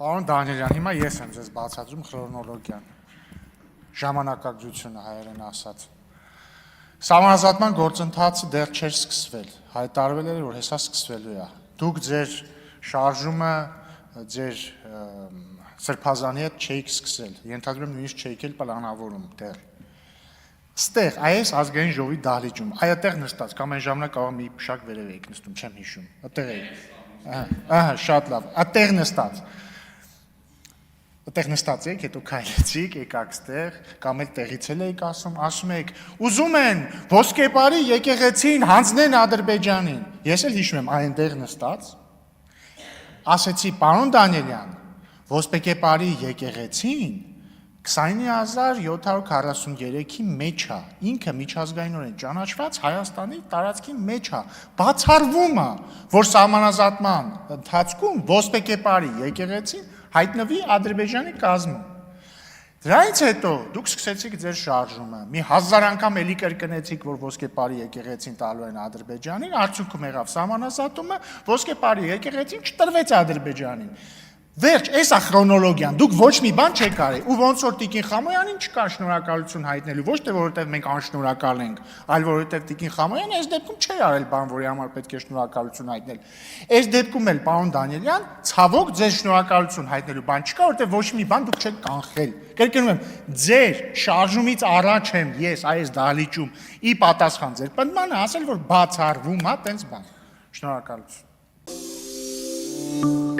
Պարոն Դանիելյան, հիմա ես եմ ձեզ բացատրում քրոնոլոգիան, ժամանակակցությունը հայերեն ասած։ Սահմանազատման գործընթացը դեռ չէր սկսվել, հայտարարվել էր, որ հեսա սկսվելու է։ Դուք ձեր շարժումը, ձեր սրբազանի հետ չէիք սկսել, ենթադրում եմ նույնիսկ չէիք էլ պլանավորում դեռ։ Ստեղ այս ազգային ժողովի դահլիճում, այդտեղ նստած, կամ այն ժամանակ կարող մի փշակ վերև եք նստում, չեմ հիշում, այդտեղ եք։ Ահա, շատ լավ, այդտեղ նստած։ Այդտեղ նստած եք, հետո քայլեցիք, եկաք ստեղ, կամ էլ տեղից էլ եք ասում եք, ուզում են ոսկեպարի եկեղեցին հանձնեն Ադրբեջանին։ Ես էլ հիշում եմ այնտեղ նստած, ասեցի, պարոն Դանիելյան, ոսկեպարի եկեղեցին 29743-ի մեջ է, ինքը միջազգայինորեն ճանաչված Հայաստանի տարածքի մեջ է, բացառվում է, որ սահմանազատման ընթացքում ոսպեկեպարի եկեղեցին հայտնվի Ադրբեջանի կազմում։ Դրանից հետո դուք սկսեցիք ձեր շարժումը, մի 1000 անգամ էլի կրկնեցիք, որ ոսկեպարի եկեղեցին տալու են Ադրբեջանին, արդյունքում եղավ սահմանազատումը, ոսկեպարի եկեղեցին չտրվեց Ադրբեջանին։ Վերջ, այս է քրոնոլոգիան, դուք ոչ մի բան չեք արել, ու ոնց որ Տիկին Խամոյանին չկա շնորհակալություն հայտնելու, ոչ թե որովհետև մենք անշնորհակալ ենք, այլ որովհետև Տիկին Խամոյանը այս դեպքում չէր արել բան, որի համար պետք է շնորհակալություն հայտնել։ Այս դեպքում էլ պարոն Դանիելյան, ցավոք ձեր շնորհակալություն հայտնելու բան չկա, որովհետև ոչ մի բան դուք չեք կանխել։ Կրկնում եմ, ձեր շարժումից առաջ եմ ես այս դահլիճում ի պատասխան ձեր պնդմանը ասել, որ բացառվում է տենց բան։ Շնորհակալություն։